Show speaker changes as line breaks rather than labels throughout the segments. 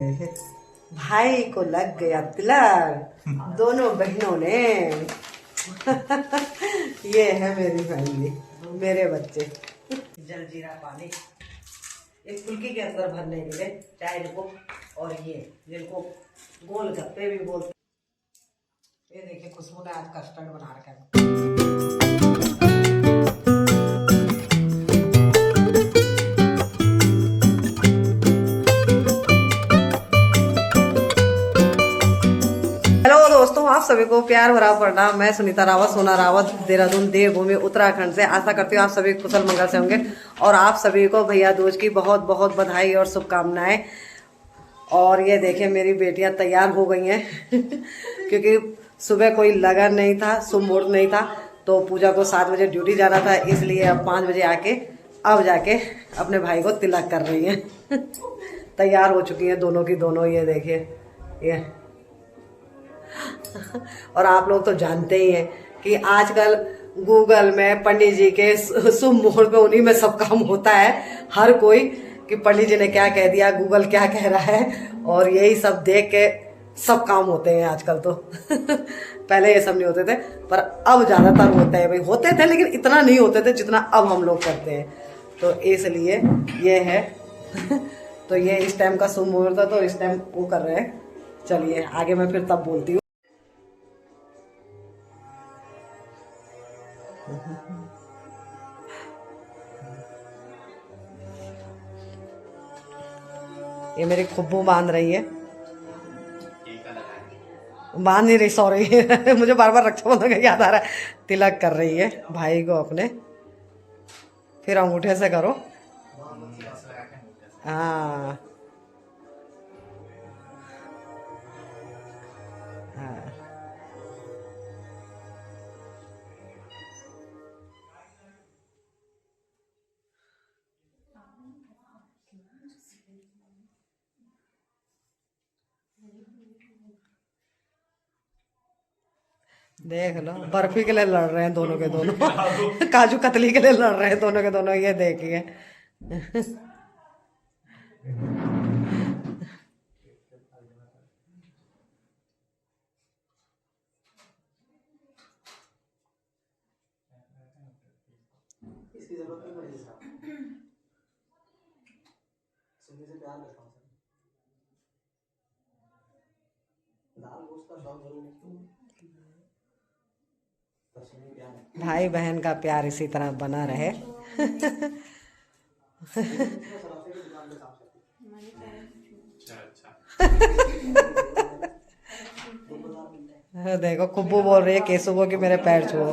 भाई को लग गया तिलक दोनों बहनों ने। ये है मेरी फैमिली, मेरे बच्चे। जलजीरा पानी एक फुल्की के अंदर भरने के लिए चाय को, और ये जिनको गोलगप्पे भी बोलते। ये देखिए खुशबू ने आज कस्टर्ड बना रखा है। दोस्तों, आप सभी को प्यार भरा प्रणाम। मैं सुनीता रावत, सोना रावत, देहरादून देवभूमि उत्तराखंड से। आशा करती हूँ आप सभी कुशल मंगल से होंगे और आप सभी को भैया दूज की बहुत बहुत बधाई और शुभकामनाएं। और ये देखिए मेरी बेटियां तैयार हो गई हैं क्योंकि सुबह कोई लगन नहीं था, शुभ मुहूर्त नहीं था, तो पूजा को 7 बजे ड्यूटी जाना था, इसलिए अब 5 बजे आके अब जाके अपने भाई को तिलक कर रही हैं। तैयार हो चुकी हैं दोनों की दोनों। ये देखिए ये। और आप लोग तो जानते ही हैं कि आजकल गूगल में पंडित जी के शुभ मुहूर्त में उन्हीं में सब काम होता है। हर कोई कि पंडित जी ने क्या कह दिया, गूगल क्या कह रहा है, और यही सब देख के सब काम होते हैं आजकल तो। पहले ये सब नहीं होते थे, पर अब ज्यादातर होते हैं। भाई होते थे लेकिन इतना नहीं होते थे जितना अब हम लोग करते हैं, तो इसलिए ये है। तो ये इस टाइम का शुभ मुहूर्त है, तो इस टाइम वो कर रहे हैं। चलिए आगे मैं फिर तब बोलती हूँ। ये मेरी खुब्बू बांध रही है, बांध नहीं रही, सॉरी। मुझे बार बार रक्षाबंधन का याद आ रहा है। तिलक कर रही है भाई को अपने। फिर अंगूठे से करो। हाँ हाँ। देख लो, बर्फी के लिए लड़ रहे हैं दोनों के दोनों। काजू कतली के लिए लड़ रहे हैं दोनों के दोनों। ये देखिए। इसकी जरूरत नहीं पड़ेगी साहब, सुनने से प्यार करता हूँ सर। दाल गोश्त का शौक जरूर नहीं। भाई बहन का प्यार इसी तरह बना रहे। देखो खुब्बू बोल रही है केसू को कि मेरे पैर छुओ।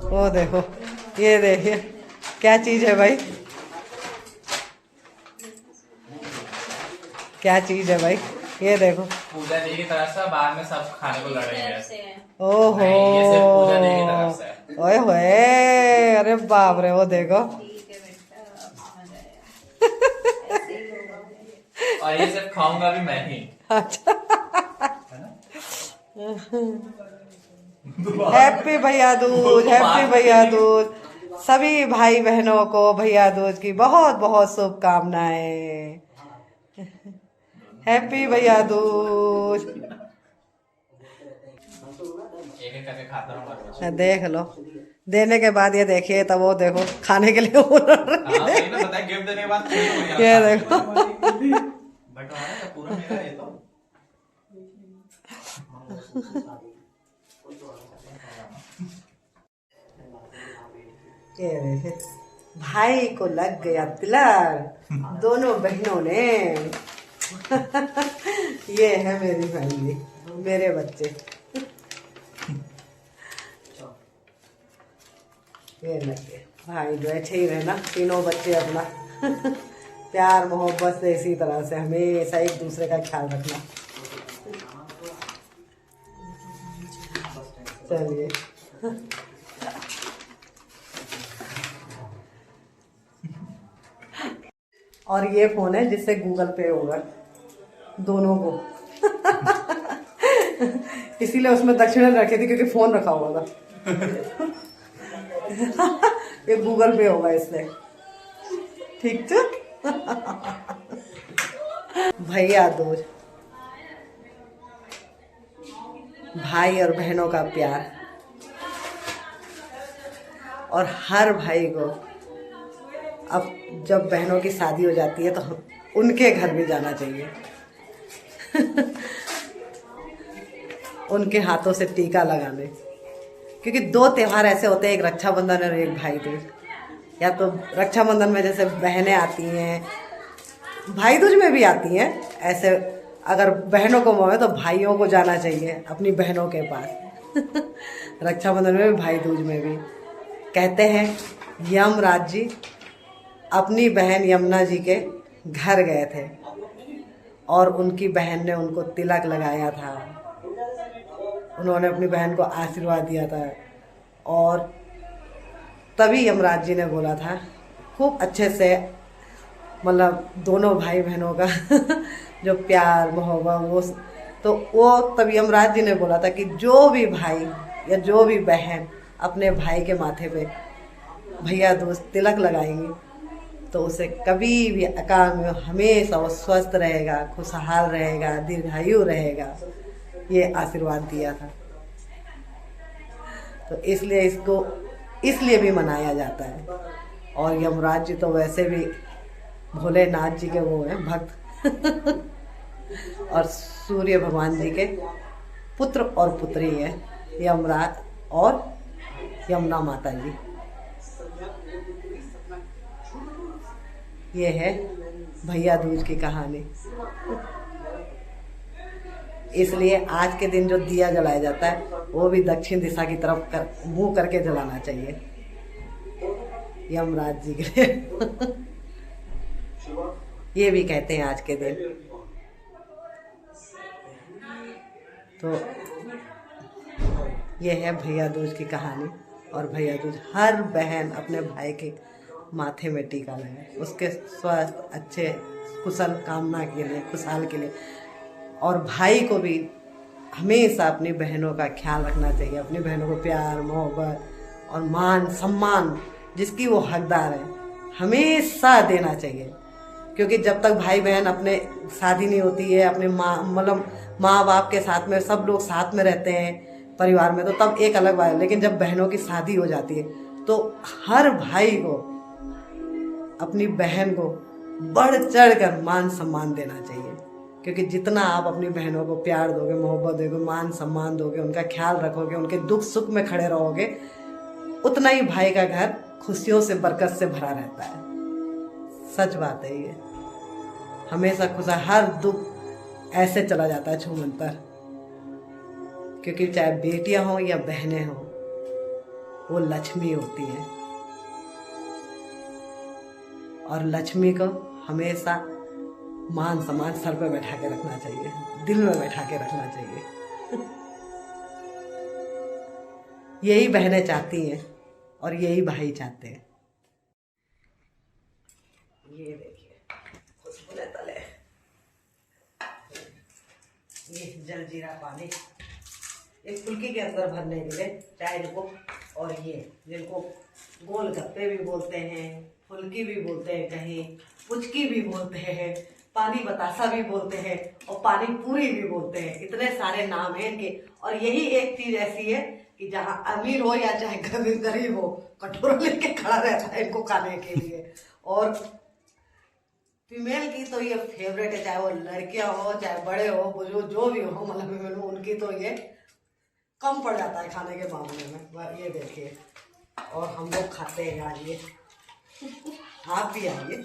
वो देखो, ये देखिए क्या चीज है भाई, क्या चीज है भाई। ये देखो
पूजा देवी की तरफ से, बाद में सब खाने को लड़ेंगे।
ओहो,
ये सिर्फ पूजा देवी की तरफ से।
ओए होए, अरे बाप रे, वो देखो।
और ये सिर्फ खाऊंगा भी मैं ही।
अच्छा। हैप्पी भैया दूज, हैप्पी भैया दूज। सभी भाई बहनों को भैया दूज की बहुत बहुत शुभकामनाएं। हैप्पी भैया दूज।
एक करके खाता हूँ।
देख लो, देने के बाद ये देखिए, तब वो देखो खाने के लिए वो
गिफ्ट देने के बाद
ये देखो।
पूरा मेरा है तो।
ये देखिए भाई को लग गया तिलक दोनों बहनों ने। ये है मेरी फैमिली, मेरे बच्चे। ये लगे भाई बैठे ही रहना, तीनों बच्चे अपना। प्यार मोहब्बत से इसी तरह से हमेशा एक दूसरे का ख्याल रखना। चलिए। और ये फोन है जिससे गूगल पे होगा दोनों को। इसीलिए उसमें दक्षिणा रखी थी क्योंकि फोन रखा हुआ था। ये गूगल पे होगा इससे, ठीक है। भैया दूज, भाई और बहनों का प्यार, और हर भाई को अब जब बहनों की शादी हो जाती है तो उनके घर भी जाना चाहिए। उनके हाथों से टीका लगाने, क्योंकि 2 त्योहार ऐसे होते हैं, एक रक्षाबंधन और एक भाई दूज। या तो रक्षाबंधन में जैसे बहनें आती हैं, भाई दूज में भी आती हैं, ऐसे अगर बहनों को मोह है तो भाइयों को जाना चाहिए अपनी बहनों के पास। रक्षाबंधन में भी, भाई दूज में भी। कहते हैं यमराज जी अपनी बहन यमुना जी के घर गए थे और उनकी बहन ने उनको तिलक लगाया था, उन्होंने अपनी बहन को आशीर्वाद दिया था, और तभी यमराज जी ने बोला था खूब अच्छे से, मतलब दोनों भाई बहनों का जो प्यार मोहब्बत वो तब यमराज जी ने बोला था कि जो भी भाई या जो भी बहन अपने भाई के माथे पे भैया दूज तिलक लगाएंगी तो उसे कभी भी अकाल में हमेशा वो स्वस्थ रहेगा, खुशहाल रहेगा, दीर्घायु रहेगा, ये आशीर्वाद दिया था। तो इसलिए इसको इसलिए भी मनाया जाता है। और यमराज जी तो वैसे भी भोलेनाथ जी के वो हैं भक्त। और सूर्य भगवान जी के पुत्र और पुत्री है यमराज और यमुना माता जी। ये है भैया दूज की कहानी। इसलिए आज के दिन जो दिया जलाया जाता है वो भी दक्षिण दिशा की तरफ मुंह करके जलाना चाहिए यमराज जी के लिए। ये भी कहते हैं आज के दिन। तो ये है भैया दूज की कहानी। और भैया दूज हर बहन अपने भाई के माथे में टीका लगाए, उसके स्वास्थ्य अच्छे कुशल कामना के लिए, खुशहाल के लिए। और भाई को भी हमेशा अपनी बहनों का ख्याल रखना चाहिए, अपनी बहनों को प्यार मोहब्बत और मान सम्मान जिसकी वो हकदार है हमेशा देना चाहिए। क्योंकि जब तक भाई बहन अपने शादी नहीं होती है, अपने माँ बाप के साथ में सब लोग साथ में रहते हैं परिवार में, तो तब एक अलग बात है। लेकिन जब बहनों की शादी हो जाती है तो हर भाई को अपनी बहन को बढ़ चढ़ कर मान सम्मान देना चाहिए। क्योंकि जितना आप अपनी बहनों को प्यार दोगे, मोहब्बत दोगे, मान सम्मान दोगे, उनका ख्याल रखोगे, उनके दुख सुख में खड़े रहोगे, उतना ही भाई का घर खुशियों से बरकत से भरा रहता है। सच बात है ये। हमेशा खुश, हर दुख ऐसे चला जाता है छूमंतर। क्योंकि चाहे बेटियां हों या बहनें हों, वो लक्ष्मी होती हैं और लक्ष्मी को हमेशा मान सम्मान सर पे बैठा के रखना चाहिए, दिल में बैठा के रखना चाहिए। यही बहनें चाहती हैं और यही भाई चाहते हैं। ये देखिए खुशबू तले, ये जलजीरा पानी एक फुल्की के अंदर भरने के लिए चाय को, और ये जिनको गोलगप्पे भी बोलते हैं, फुल्की भी बोलते हैं, कहीं पुचकी भी बोलते हैं, पानी बतासा भी बोलते हैं और पानी पूरी भी बोलते हैं। इतने सारे नाम हैं इनके। और यही एक चीज ऐसी है कि जहाँ अमीर हो या चाहे गरीब हो, कटोरा लेके खड़ा रहता है इनको खाने के लिए। और फीमेल की तो ये फेवरेट है, चाहे वो लड़कियां हो चाहे बड़े हो बुजुर्ग जो भी हो, मतलब उनकी तो ये कम पड़ जाता है खाने के मामले में। ये देखिए, और हम लोग खाते हैं यार ये। आप भी आइए।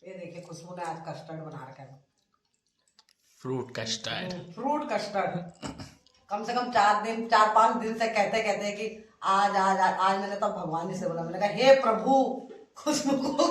ये देखिए खुशबू ने आज कस्टर्ड बना रखा है,
फ्रूट कस्टर्ड।
Fruit custard. कम से कम 4-5 दिन से कहते कि आज आज आज आज मैंने तब भगवान जी से बोला, मैंने कहा हे प्रभु खुशबू को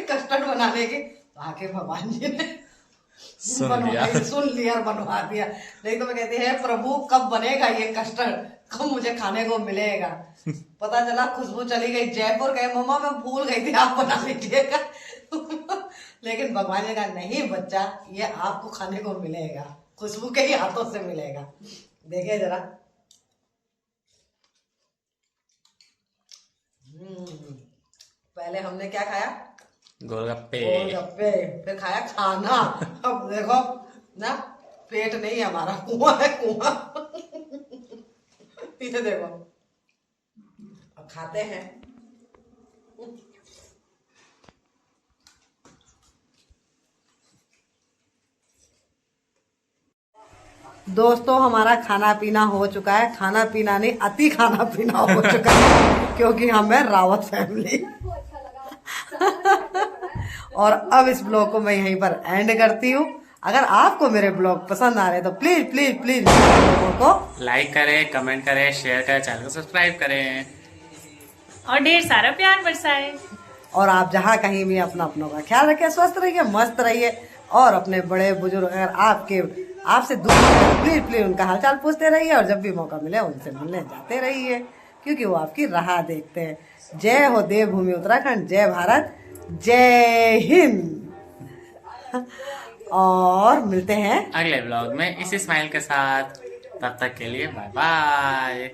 कस्टर्ड बनाने की, तो आके भगवान जी ने सुन लिया और बनवा दिया। नहीं तो मैं कहती है प्रभु कब बनेगा ये कस्टर्ड, कब मुझे खाने को मिलेगा। पता चला खुशबू चली गई जयपुर, गए मम्मा मैं भूल गई थी आप बना लीजिएगा। लेकिन भगवान ने कहा नहीं बच्चा, ये आपको खाने को मिलेगा, खुशबू के ही हाथों से मिलेगा। देखिए जरा, पहले हमने क्या खाया,
गोलगप्पे।
गोलगप्पे, फिर खाया खाना। अब देखो ना, पेट नहीं है हमारा, कुआं है कुआं। ये देखो, अब खाते हैं। दोस्तों हमारा खाना पीना हो चुका है, खाना पीना नहीं अति खाना पीना हो चुका है, क्योंकि हम है रावत फैमिली। और अब इस ब्लॉग को मैं यहीं पर एंड करती हूँ। अगर आपको मेरे ब्लॉग पसंद आ रहे हैं तो प्लीज प्लीज प्लीज लोगों को
लाइक करें, कमेंट करें, शेयर करें, चैनल को सब्सक्राइब करें
और ढेर सारा प्यार बरसाए।
और आप जहाँ कहीं भी अपनों का ख्याल रखिए, स्वस्थ रहिए, मस्त रहिए। और अपने बड़े बुजुर्ग अगर आपसे दूर हैं, प्लीज प्लीज उनका हालचाल पूछते रहिए, और जब भी मौका मिले उनसे मिलने जाते रहिए, क्योंकि वो आपकी राह देखते हैं। जय हो देवभूमि उत्तराखंड, जय भारत, जय हिंद। और मिलते हैं
अगले ब्लॉग में इसी स्माइल के साथ। तब तक के लिए बाय बाय।